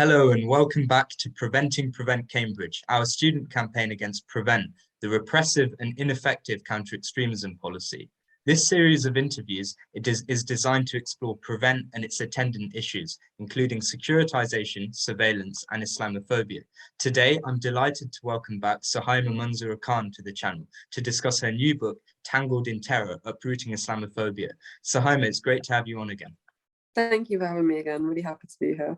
Hello and welcome back to Preventing Prevent Cambridge, our student campaign against Prevent, the repressive and ineffective counter-extremism policy. This series of interviews is designed to explore Prevent and its attendant issues, including securitization, surveillance, and Islamophobia. Today, I'm delighted to welcome back Suhaiymah Manzoor-Khan to the channel to discuss her new book, Tangled in Terror, Uprooting Islamophobia. Suhaiymah, it's great to have you on again. Thank you for having me again. Really happy to be here.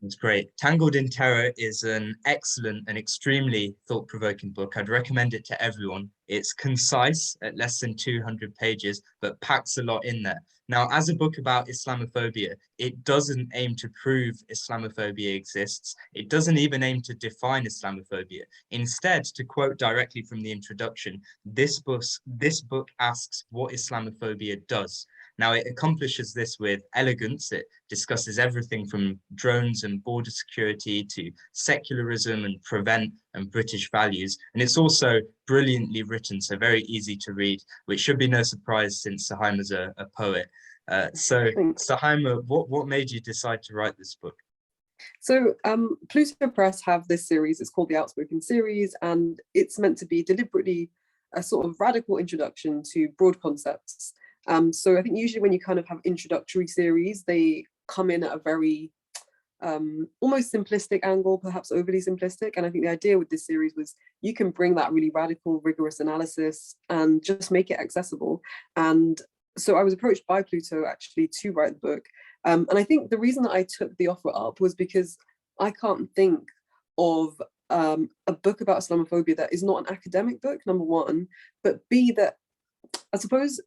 It's great. Tangled in Terror is an excellent and extremely thought-provoking book. I'd recommend it to everyone. It's concise at less than 200 pages, but packs a lot in there. Now, as a book about Islamophobia, it doesn't aim to prove Islamophobia exists. It doesn't even aim to define Islamophobia. Instead, to quote directly from the introduction, this book asks what Islamophobia does. Now, it accomplishes this with elegance. It discusses everything from drones and border security to secularism and Prevent and British values. And it's also brilliantly written, so very easy to read, which should be no surprise since Suhaiymah's a poet. Suhaiymah, what made you decide to write this book? So Pluto Press have this series, it's called the Outspoken series, and it's meant to be deliberately a sort of radical introduction to broad concepts. So I think usually when you kind of have introductory series, they come in at a very almost simplistic angle, perhaps overly simplistic. And I think the idea with this series was you can bring that really radical, rigorous analysis and just make it accessible. And so I was approached by Pluto actually to write the book. And I think the reason that I took the offer up was because I can't think of a book about Islamophobia that is not an academic book, number one, but B, that I suppose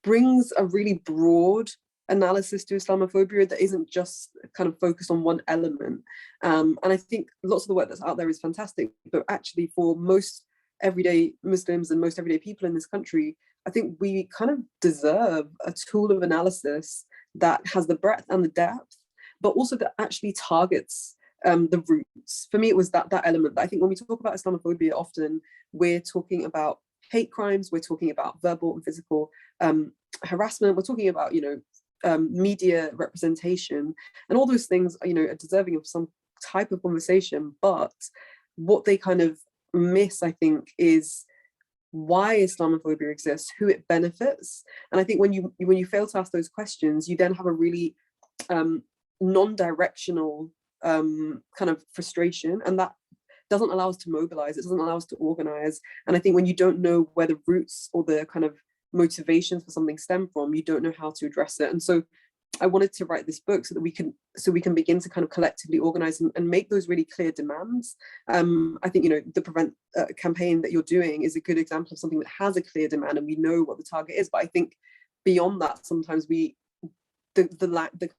brings a really broad analysis to Islamophobia that isn't just kind of focused on one element. And I think lots of the work that's out there is fantastic, but actually for most everyday Muslims and most everyday people in this country, I think we kind of deserve a tool of analysis that has the breadth and the depth, but also that actually targets the roots. For me, it was that element. I think when we talk about Islamophobia, often we're talking about hate crimes, we're talking about verbal and physical harassment, we're talking about, media representation, and all those things, are deserving of some type of conversation. But what they kind of miss, I think, is why Islamophobia exists, who it benefits. And I think when you fail to ask those questions, you then have a really non-directional kind of frustration, and that doesn't allow us to mobilize, it doesn't allow us to organize. And I think when you don't know where the roots or the kind of motivations for something stem from, you don't know how to address it. And so I wanted to write this book so that we can begin to kind of collectively organize and make those really clear demands. I think, the Prevent campaign that you're doing is a good example of something that has a clear demand and we know what the target is. But I think beyond that, sometimes the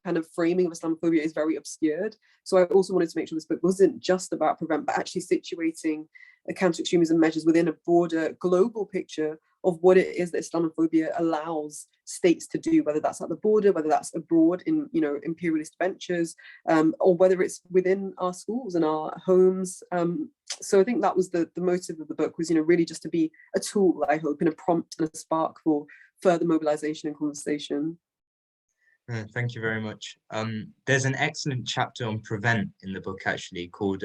kind of framing of Islamophobia is very obscured. So I also wanted to make sure this book wasn't just about Prevent, but actually situating counter-extremism measures within a broader global picture of what it is that Islamophobia allows states to do, whether that's at the border, whether that's abroad in imperialist ventures, or whether it's within our schools and our homes. So I think that was the motive of the book, was really just to be a tool, I hope, and a prompt and a spark for further mobilization and conversation. Thank you very much. There's an excellent chapter on Prevent in the book, actually, called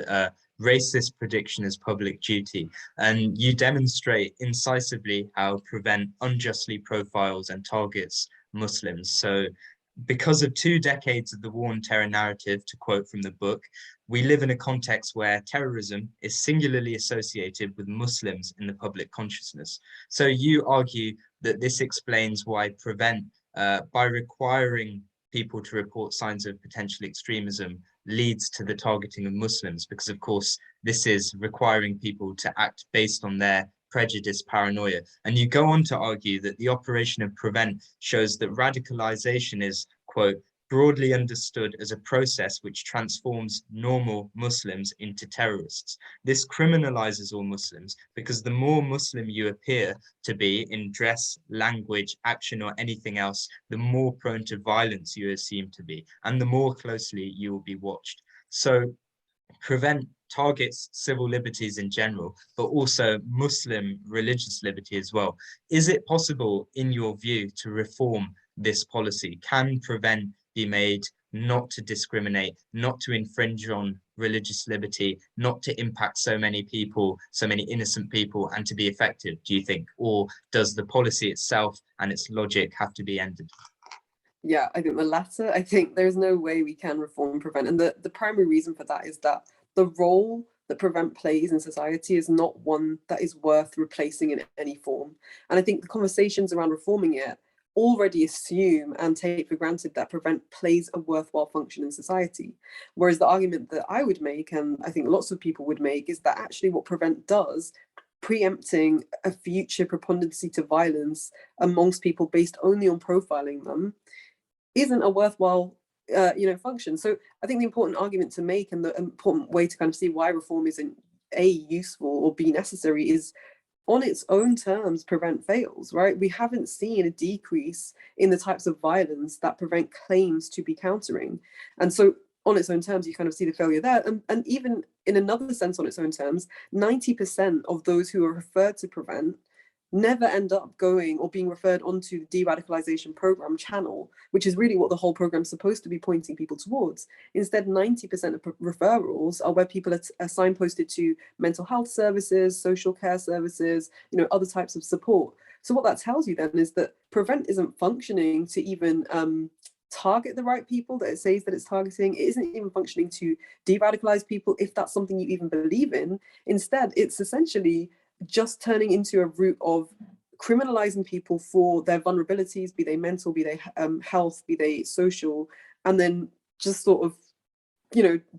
Racist Prediction as Public Duty. And you demonstrate incisively how Prevent unjustly profiles and targets Muslims. So because of 2 decades of the war on terror narrative, to quote from the book, we live in a context where terrorism is singularly associated with Muslims in the public consciousness. So you argue that this explains why Prevent, by requiring people to report signs of potential extremism, leads to the targeting of Muslims, because of course this is requiring people to act based on their prejudice, paranoia. And you go on to argue that the operation of Prevent shows that radicalization is, quote, broadly understood as a process which transforms normal Muslims into terrorists. This criminalizes all Muslims because the more Muslim you appear to be in dress, language, action, or anything else, the more prone to violence you are assumed to be, and the more closely you will be watched. So Prevent targets civil liberties in general, but also Muslim religious liberty as well. Is it possible, in your view, to reform this policy? Can Prevent be made not to discriminate, not to infringe on religious liberty, not to impact so many people, so many innocent people, and to be effective, do you think? Or does the policy itself and its logic have to be ended? Yeah, I think the latter. I think there's no way we can reform prevent. And the primary reason for that is that the role that prevent plays in society is not one that is worth replacing in any form. And I think the conversations around reforming it already assume and take for granted that prevent plays a worthwhile function in society. Whereas the argument that I would make, and I think lots of people would make, is that actually what prevent does, preempting a future preponderancy to violence amongst people based only on profiling them, isn't a worthwhile function. So I think the important argument to make, and the important way to kind of see why reform isn't A, useful, or B, necessary, is on its own terms prevent fails, right? We haven't seen a decrease in the types of violence that prevent claims to be countering. And so on its own terms, you kind of see the failure there. And even in another sense, on its own terms, 90% of those who are referred to prevent never end up going or being referred onto the de-radicalization program channel, which is really what the whole program is supposed to be pointing people towards. Instead, 90% of referrals are where people are signposted to mental health services, social care services, other types of support. So what that tells you then is that prevent isn't functioning to even target the right people that it says that it's targeting. It isn't even functioning to de-radicalize people, if that's something you even believe in. Instead, it's essentially just turning into a route of criminalizing people for their vulnerabilities, be they mental, be they health, be they social, and then just sort of,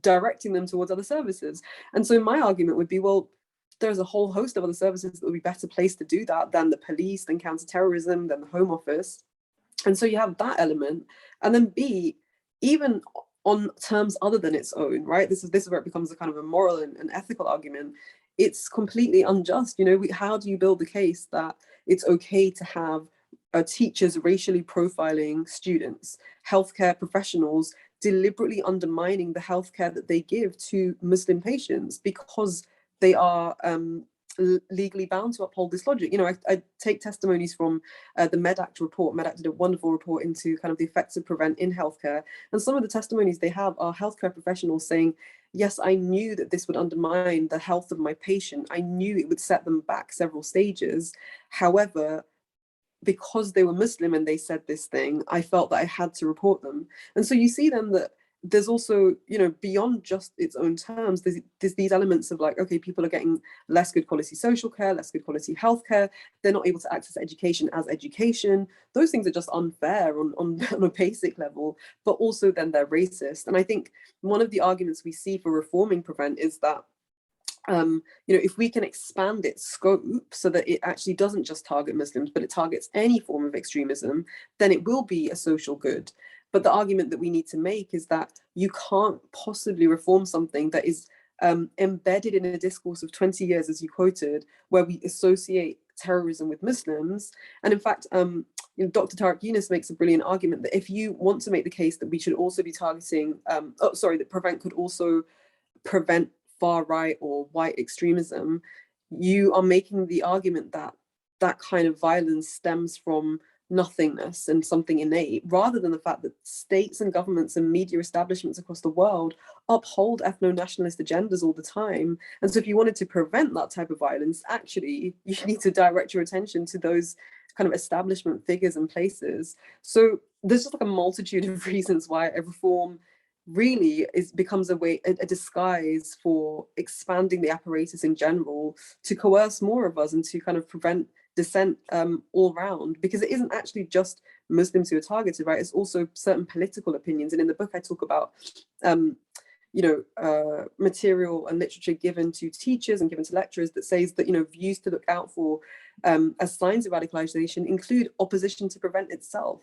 directing them towards other services. And so my argument would be, well, there's a whole host of other services that would be better placed to do that than the police, than counterterrorism, than the Home Office. And so you have that element. And then B, even on terms other than its own, right? This is where it becomes a kind of a moral and ethical argument. It's completely unjust. How do you build the case that it's okay to have teachers racially profiling students, healthcare professionals deliberately undermining the healthcare that they give to Muslim patients because they are legally bound to uphold this logic? I take testimonies from the MedAct report. MedAct did a wonderful report into kind of the effects of prevent in healthcare. And some of the testimonies they have are healthcare professionals saying, yes, I knew that this would undermine the health of my patient. I knew it would set them back several stages. However, because they were Muslim and they said this thing, I felt that I had to report them. And so you see then that there's also, beyond just its own terms, there's these elements of like, okay, people are getting less good quality social care, less good quality healthcare. They're not able to access education as education. Those things are just unfair on a basic level, but also then they're racist. And I think one of the arguments we see for reforming prevent is that if we can expand its scope so that it actually doesn't just target Muslims, but it targets any form of extremism, then it will be a social good. But the argument that we need to make is that you can't possibly reform something that is embedded in a discourse of 20 years, as you quoted, where we associate terrorism with Muslims. And in fact, Dr. Tariq Yunus makes a brilliant argument that if you want to make the case that we should also be targeting, that prevent could also prevent far right or white extremism, you are making the argument that that kind of violence stems from nothingness and something innate, rather than the fact that states and governments and media establishments across the world uphold ethno-nationalist agendas all the time. And so if you wanted to prevent that type of violence, actually, you need to direct your attention to those kind of establishment figures and places. So there's just like a multitude of reasons why a reform really becomes a disguise for expanding the apparatus in general to coerce more of us and to kind of prevent dissent all round, because it isn't actually just Muslims who are targeted, right? It's also certain political opinions. And in the book I talk about material and literature given to teachers and given to lecturers that says that views to look out for as signs of radicalization include opposition to prevent itself,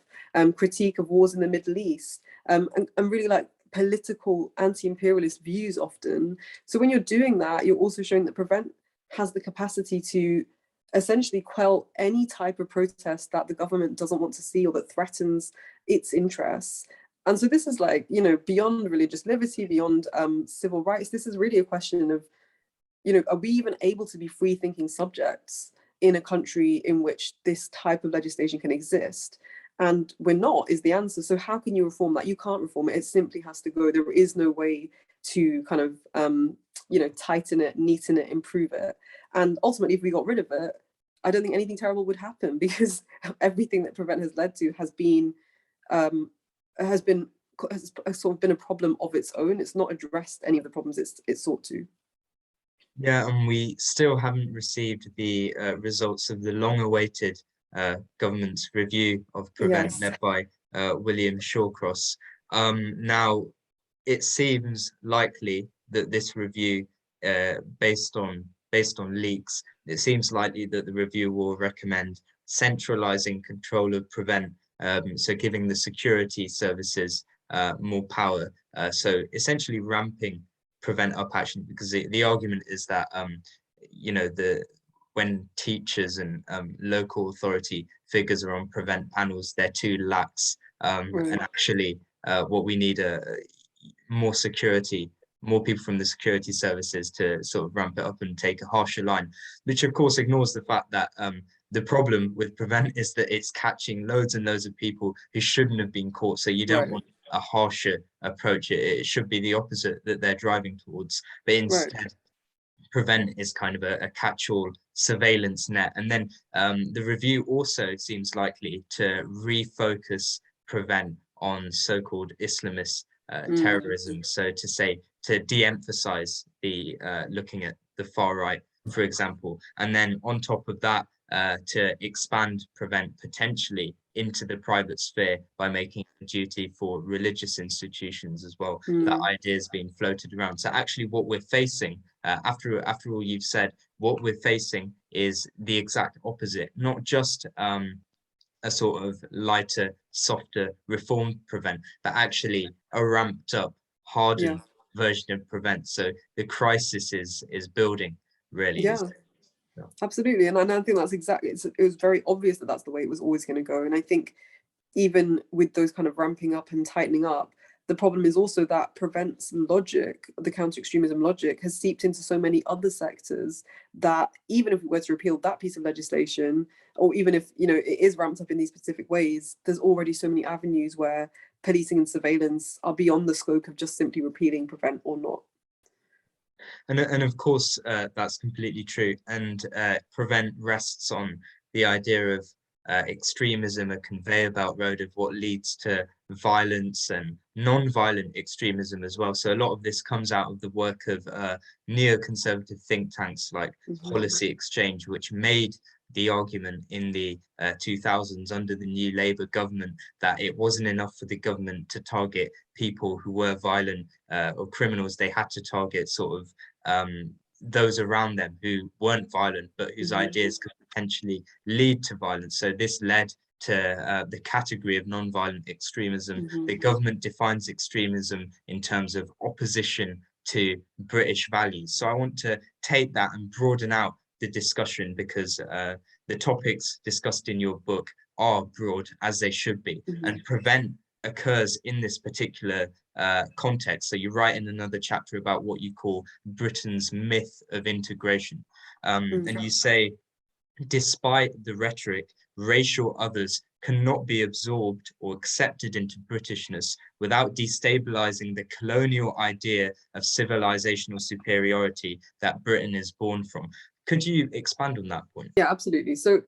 critique of wars in the Middle East, and really like political anti-imperialist views often. So when you're doing that, you're also showing that prevent has the capacity to essentially quell any type of protest that the government doesn't want to see or that threatens its interests. And so this is like, beyond religious liberty, beyond civil rights. This is really a question of, are we even able to be free thinking subjects in a country in which this type of legislation can exist? and we're not is the answer. So how can you reform that? You can't reform it. It simply has to go. There is no way to kind of tighten it, neaten it, improve it. And ultimately, if we got rid of it, I don't think anything terrible would happen, because everything that Prevent has led to has sort of been a problem of its own. It's not addressed any of the problems it's sought to. Yeah, and we still haven't received the results of the long-awaited government's review of Prevent, Yes. led by William Shawcross. Now, it seems likely that this review, based on leaks, it seems likely that the review will recommend centralizing control of Prevent, so giving the security services more power. So essentially ramping Prevent up action, because the argument is that when teachers and local authority figures are on Prevent panels, they're too lax, and actually what we need more security, more people from the security services to sort of ramp it up and take a harsher line, which of course ignores the fact that the problem with Prevent is that it's catching loads and loads of people who shouldn't have been caught. So you don't want a harsher approach. It should be the opposite that they're driving towards. But instead, Prevent is kind of a catch-all surveillance net. And then the review also seems likely to refocus Prevent on so-called Islamist terrorism. So to de-emphasize the looking at the far right, for example, and then on top of that, to expand Prevent potentially into the private sphere by making a duty for religious institutions as well. That idea is being floated around. So actually what we're facing, after all you've said, what we're facing is the exact opposite, not just a sort of lighter, softer reform Prevent, but actually a ramped up, hardened version of Prevent. So the crisis is building, really. Yeah. Absolutely. And I think that's exactly, it was very obvious that that's the way it was always going to go. And I think even with those kind of ramping up and tightening up, the problem is also that Prevent's logic, the counter-extremism logic, has seeped into so many other sectors that even if we were to repeal that piece of legislation, or even if it is ramped up in these specific ways, there's already so many avenues where policing and surveillance are beyond the scope of just simply repealing Prevent or not. And of course, that's completely true. And Prevent rests on the idea of extremism, a conveyor belt road of what leads to violence and non-violent extremism as well. So a lot of this comes out of the work of neoconservative think tanks like Policy Exchange, which made the argument in the 2000s under the new Labour government that it wasn't enough for the government to target people who were violent or criminals. They had to target sort of those around them who weren't violent, but whose ideas could potentially lead to violence. So this led to the category of non-violent extremism. The government defines extremism in terms of opposition to British values. So I want to take that and broaden out the discussion, because the topics discussed in your book are broad, as they should be, and Prevent occurs in this particular context. So you write in another chapter about what you call Britain's myth of integration, and you say, despite the rhetoric, racial others cannot be absorbed or accepted into Britishness without destabilizing the colonial idea of civilizational superiority that Britain is born from. Could you expand on that point? Yeah, absolutely. So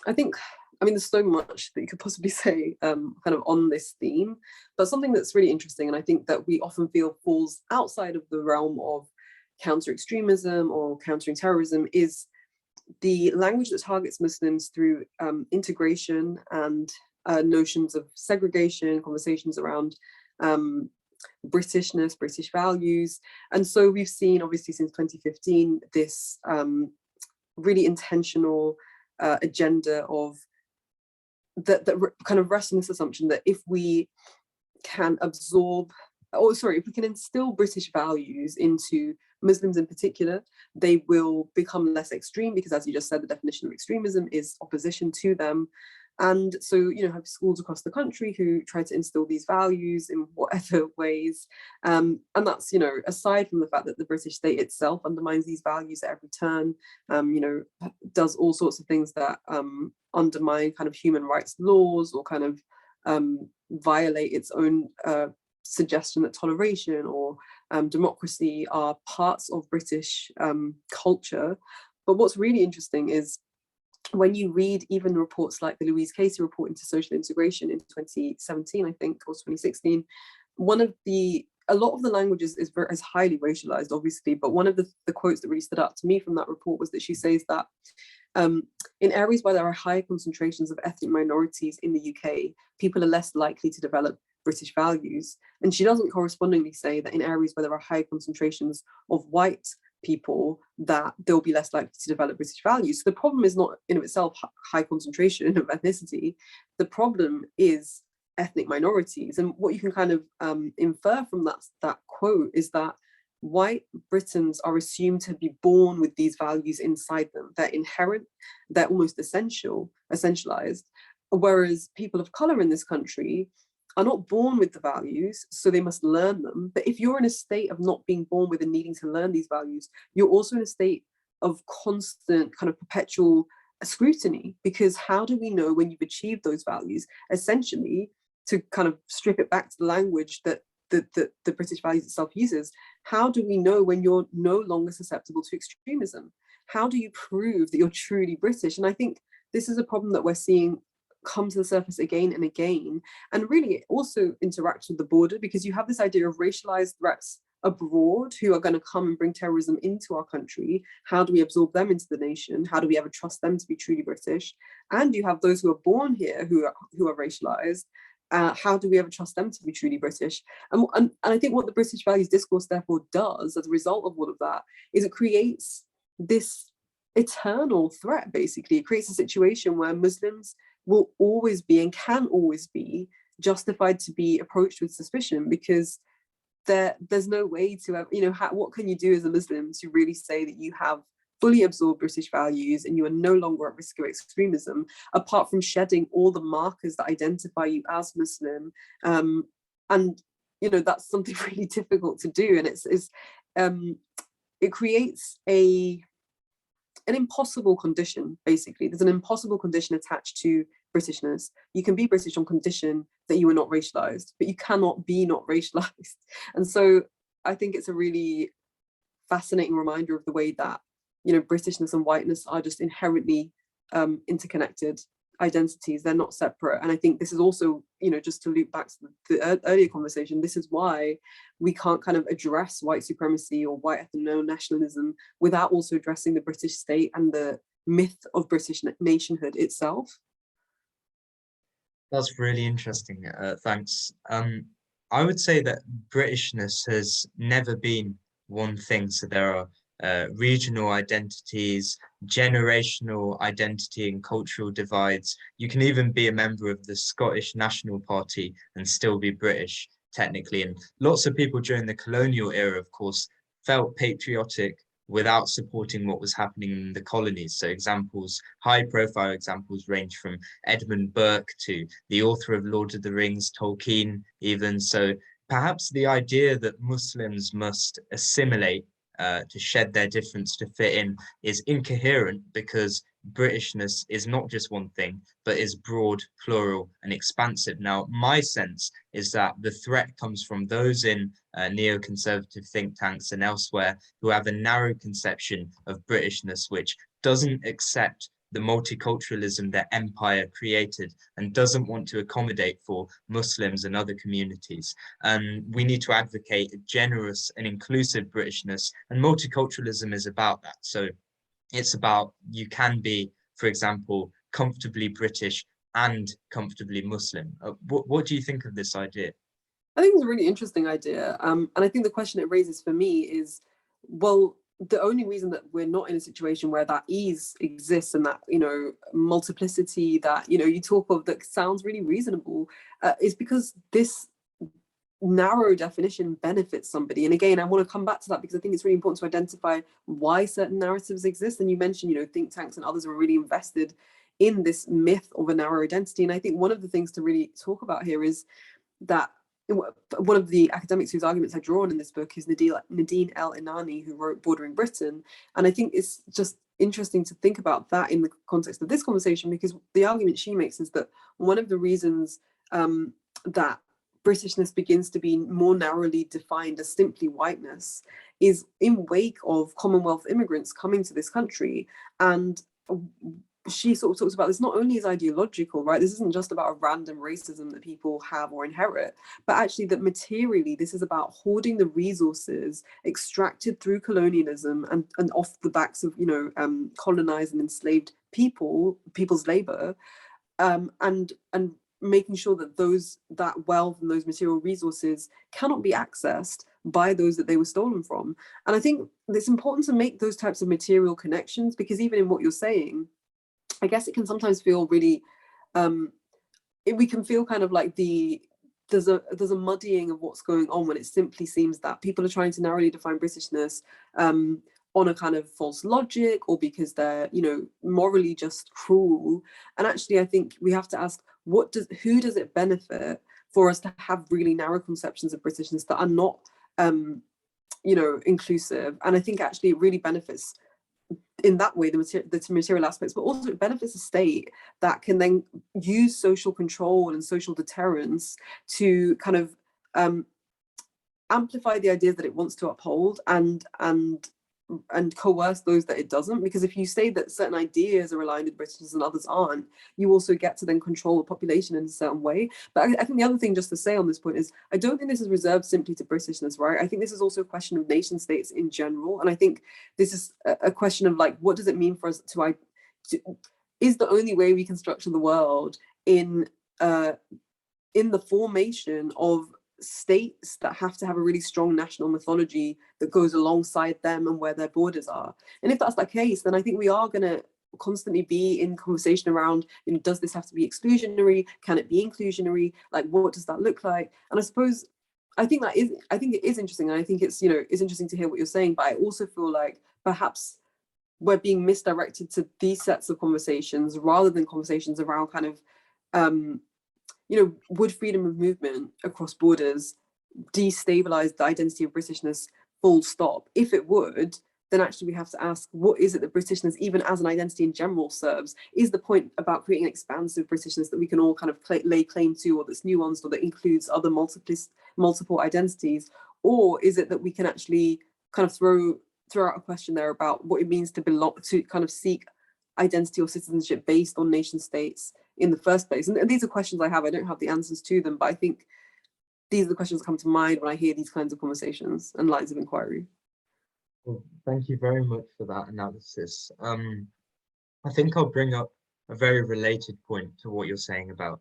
I think, there's so much that you could possibly say kind of on this theme, but something that's really interesting, and I think that we often feel falls outside of the realm of counter-extremism or countering terrorism, is the language that targets Muslims through integration and notions of segregation, conversations around Britishness, British values. And so we've seen, obviously, since 2015, this really intentional agenda of that kind of rests on this assumption that if we can if we can instill British values into Muslims in particular, they will become less extreme, because, as you just said, the definition of extremism is opposition to them. And so, have schools across the country who try to instill these values in whatever ways. And that's, aside from the fact that the British state itself undermines these values at every turn, does all sorts of things that undermine kind of human rights laws, or kind of violate its own suggestion that toleration or democracy are parts of British culture. But what's really interesting is when you read even reports like the Louise Casey report into social integration in 2017, I think, or 2016, a lot of the language is highly racialized, obviously, but one of the quotes that really stood out to me from that report was that she says that in areas where there are high concentrations of ethnic minorities in the UK, people are less likely to develop British values. And she doesn't correspondingly say that in areas where there are high concentrations of white people, that they'll be less likely to develop British values. So the problem is not in of itself high concentration of ethnicity. The problem is ethnic minorities. And what you can kind of infer from that quote is that white Britons are assumed to be born with these values inside them. They're inherent, they're almost essentialized, whereas people of color in this country are not born with the values, so they must learn them. But if you're in a state of not being born with and needing to learn these values, you're also in a state of constant kind of perpetual scrutiny, because how do we know when you've achieved those values? Essentially, to kind of strip it back to the language that the British values itself uses, how do we know when you're no longer susceptible to extremism? How do you prove that you're truly British? And I think this is a problem that we're seeing come to the surface again and again. And really it also interacts with the border, because you have this idea of racialized threats abroad who are going to come and bring terrorism into our country. How do we absorb them into the nation? How do we ever trust them to be truly British? And you have those who are born here who are racialized. How do we ever trust them to be truly British? And I think what the British values discourse therefore does as a result of all of that is it creates this eternal threat, basically. It creates a situation where Muslims will always be and can always be justified to be approached with suspicion, because there's no way to have, what can you do as a Muslim to really say that you have fully absorbed British values and you are no longer at risk of extremism, apart from shedding all the markers that identify you as Muslim? And that's something really difficult to do, and it creates an impossible condition. Basically, there's an impossible condition attached to Britishness. You can be British on condition that you are not racialized, but you cannot be not racialized. And so I think it's a really fascinating reminder of the way that Britishness and whiteness are just inherently interconnected identities. They're not separate. And I think this is also, just to loop back to the earlier conversation, this is why we can't kind of address white supremacy or white ethno-nationalism without also addressing the British state and the myth of British nationhood itself. That's really interesting. Thanks. I would say that Britishness has never been one thing. So there are regional identities, generational identity and cultural divides. You can even be a member of the Scottish National Party and still be British, technically. And lots of people during the colonial era, of course, felt patriotic without supporting what was happening in the colonies. So high-profile examples range from Edmund Burke to the author of Lord of the Rings, Tolkien, even. So perhaps the idea that Muslims must assimilate to shed their difference to fit in is incoherent, because Britishness is not just one thing, but is broad, plural, and expansive. Now, my sense is that the threat comes from those in neoconservative think tanks and elsewhere who have a narrow conception of Britishness, which doesn't accept the multiculturalism that empire created and doesn't want to accommodate for Muslims and other communities. We need to advocate a generous and inclusive Britishness, and multiculturalism is about that. So it's about, you can be, for example, comfortably British and comfortably Muslim. What do you think of this idea? I think it's a really interesting idea. And I think the question it raises for me is, well, the only reason that we're not in a situation where that ease exists and that, multiplicity that, you talk of that sounds really reasonable, is because this narrow definition benefits somebody. And again, I want to come back to that because I think it's really important to identify why certain narratives exist. And you mentioned, think tanks and others are really invested in this myth of a narrow identity. And I think one of the things to really talk about here is that one of the academics whose arguments I draw on in this book is Nadine El Inani, who wrote Bordering Britain. And I think it's just interesting to think about that in the context of this conversation, because the argument she makes is that one of the reasons that Britishness begins to be more narrowly defined as simply whiteness is in wake of Commonwealth immigrants coming to this country. And she sort of talks about this not only as ideological, right? This isn't just about a random racism that people have or inherit, but actually that materially this is about hoarding the resources extracted through colonialism and off the backs of, colonized and enslaved people's labor, and making sure that that wealth and those material resources cannot be accessed by those that they were stolen from. And I think it's important to make those types of material connections, because even in what you're saying, I guess it can sometimes feel really, we can feel kind of like there's a muddying of what's going on when it simply seems that people are trying to narrowly define Britishness on a kind of false logic, or because they're, morally just cruel. And actually, I think we have to ask, who does it benefit for us to have really narrow conceptions of Britishness that are not, inclusive? And I think actually it really benefits in that way, the material aspects, but also it benefits a state that can then use social control and social deterrence to kind of amplify the ideas that it wants to uphold and coerce those that it doesn't. Because if you say that certain ideas are aligned with Britishness and others aren't, you also get to then control the population in a certain way. But I think the other thing just to say on this point is, I don't think this is reserved simply to Britishness, right? I think this is also a question of nation states in general. And I think this is a question of like, what does it mean for us to is the only way we can structure the world in the formation of states that have to have a really strong national mythology that goes alongside them and where their borders are. And if that's the case, then I think we are going to constantly be in conversation around, does this have to be exclusionary? Can it be inclusionary? Like, what does that look like? And I think it is interesting. And I think it's, it's interesting to hear what you're saying, but I also feel like perhaps we're being misdirected to these sets of conversations rather than conversations around kind of, would freedom of movement across borders destabilize the identity of Britishness full stop? If it would, then actually we have to ask, what is it that Britishness, even as an identity in general, serves? Is the point about creating an expansive Britishness that we can all kind of lay claim to, or that's nuanced, or that includes other multiple identities? Or is it that we can actually kind of throw out a question there about what it means to belong, to kind of seek identity or citizenship based on nation states in the first place? And these are questions I have. I don't have the answers to them, but I think these are the questions that come to mind when I hear these kinds of conversations and lines of inquiry. Well, thank you very much for that analysis. I think I'll bring up a very related point to what you're saying about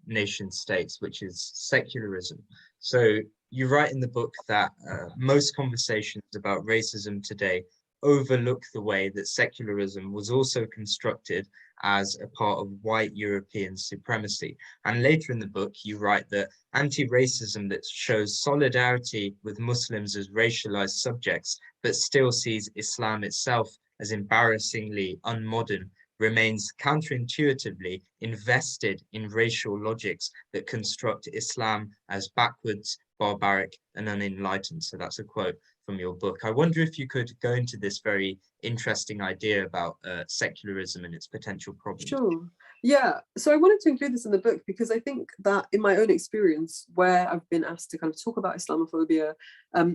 nation states, which is secularism. So you write in the book that most conversations about racism today overlook the way that secularism was also constructed as a part of white European supremacy. And later in the book, you write that anti-racism that shows solidarity with Muslims as racialized subjects, but still sees Islam itself as embarrassingly unmodern, remains counterintuitively invested in racial logics that construct Islam as backwards, barbaric, and unenlightened. So that's a quote from your book. I wonder if you could go into this very interesting idea about secularism and its potential problems. Sure. Yeah. So I wanted to include this in the book because I think that in my own experience, where I've been asked to kind of talk about Islamophobia,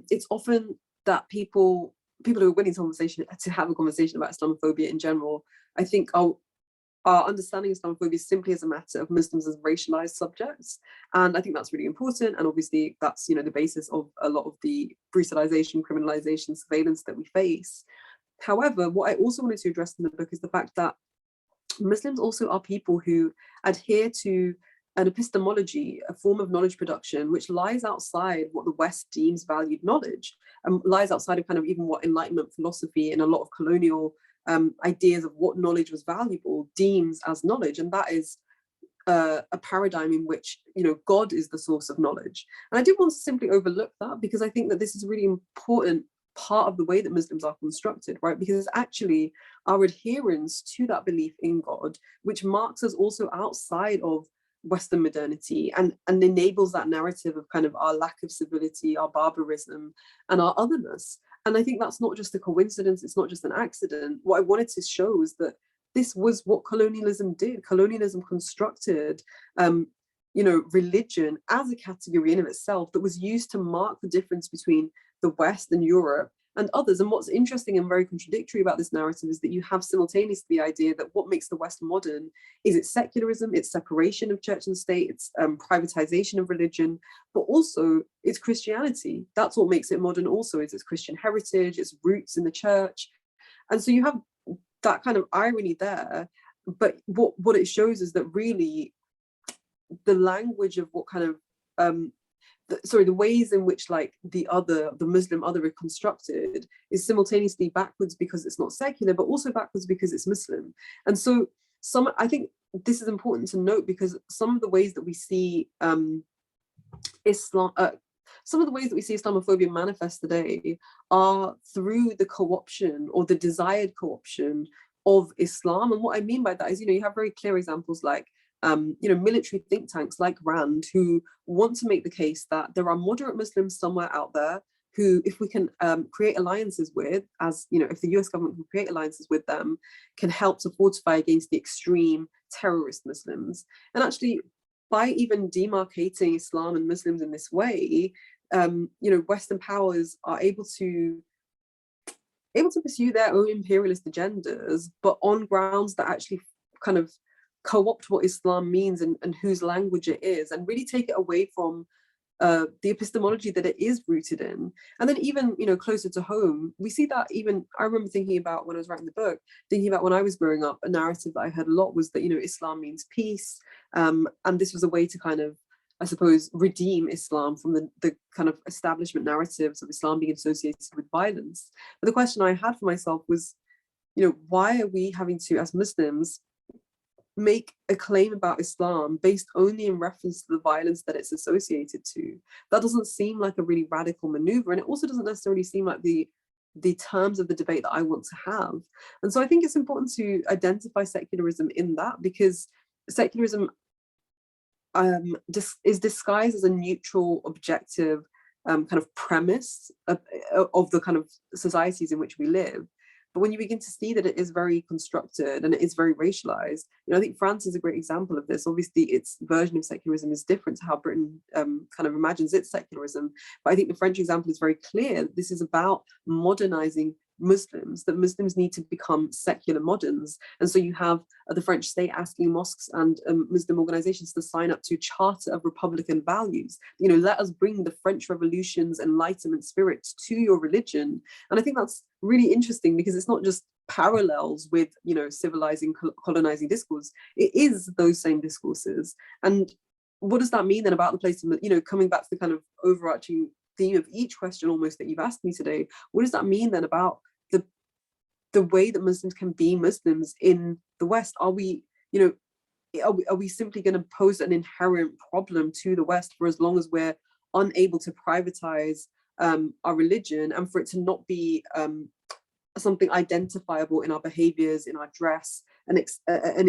it's often that people who are willing to have a conversation about Islamophobia in general, I think our understanding of Islamophobia simply as a matter of Muslims as racialized subjects. And I think that's really important. And obviously that's, the basis of a lot of the brutalization, criminalization, surveillance that we face. However, what I also wanted to address in the book is the fact that Muslims also are people who adhere to an epistemology, a form of knowledge production, which lies outside what the West deems valued knowledge, and lies outside of kind of even what Enlightenment philosophy and a lot of colonial ideas of what knowledge was valuable deems as knowledge. And that is a paradigm in which, God is the source of knowledge. And I didn't want to simply overlook that, because I think that this is a really important part of the way that Muslims are constructed, right? Because it's actually our adherence to that belief in God, which marks us also outside of Western modernity and enables that narrative of kind of our lack of civility, our barbarism, and our otherness. And I think that's not just a coincidence, it's not just an accident. What I wanted to show is that this was what colonialism did. Colonialism constructed religion as a category in of itself that was used to mark the difference between the West and Europe and others. And what's interesting and very contradictory about this narrative is that you have simultaneously the idea that what makes the West modern is its secularism, its separation of church and state, its privatization of religion, but also its Christianity. That's what makes it modern also, is its Christian heritage, its roots in the church. And so you have that kind of irony there. But what it shows is that really the language of what kind of the ways in which like the Muslim other is constructed is simultaneously backwards because it's not secular, but also backwards because it's Muslim. And so I think this is important to note, because some of the ways that we see Islamophobia manifest today are through the co-option or the desired co-option of Islam. And what I mean by that is, you have very clear examples like military think tanks like RAND, who want to make the case that there are moderate Muslims somewhere out there who, if we can create alliances with, if the US government can create alliances with them, can help to fortify against the extreme terrorist Muslims. And actually, by even demarcating Islam and Muslims in this way, Western powers are able to pursue their own imperialist agendas, but on grounds that actually kind of co-opt what Islam means and whose language it is, and really take it away from the epistemology that it is rooted in. And then even, closer to home, we see that even, I remember thinking about when I was writing the book, thinking about when I was growing up, a narrative that I heard a lot was that, Islam means peace. And this was a way to kind of, I suppose, redeem Islam from the kind of establishment narratives of Islam being associated with violence. But the question I had for myself was, why are we having to, as Muslims, make a claim about Islam based only in reference to the violence that it's associated to? That doesn't seem like a really radical maneuver, and it also doesn't necessarily seem like the terms of the debate that I want to have. And so I think it's important to identify secularism in that, because secularism is disguised as a neutral, objective kind of premise of the kind of societies in which we live. But when you begin to see that it is very constructed and it is very racialized, I think France is a great example of this. Obviously, its version of secularism is different to how Britain kind of imagines its secularism. But I think the French example is very clear. This is about modernizing Muslims, that Muslims need to become secular moderns. And so you have the French state asking mosques and Muslim organizations to sign up to a charter of republican values. Let us bring the French Revolution's enlightenment spirit to your religion. And I think that's really interesting, because it's not just parallels with, civilizing, colonizing discourse. It is those same discourses. And what does that mean then about the place of, coming back to the kind of overarching theme of each question almost that you've asked me today, what does that mean then about the way that Muslims can be Muslims in the West? Are we simply going to pose an inherent problem to the West for as long as we're unable to privatize our religion, and for it to not be something identifiable in our behaviors, in our dress, and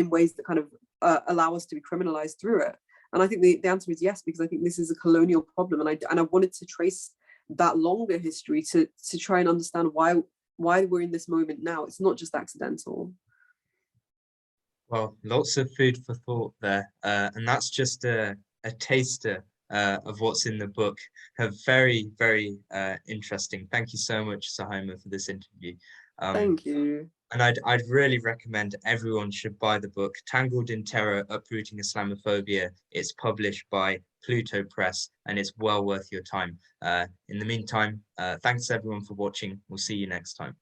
in ways that kind of allow us to be criminalized through it? And I think the answer is yes, because I think this is a colonial problem, and I wanted to trace that longer history to try and understand why we're in this moment now. It's not just accidental. Well, lots of food for thought there, and that's just a taster of what's in the book. Very, very interesting. Thank you so much, Suhaiymah, for this interview. Thank you. And I'd really recommend everyone should buy the book, Tangled in Terror, Uprooting Islamophobia. It's published by Pluto Press, and it's well worth your time. In the meantime, thanks everyone for watching. We'll see you next time.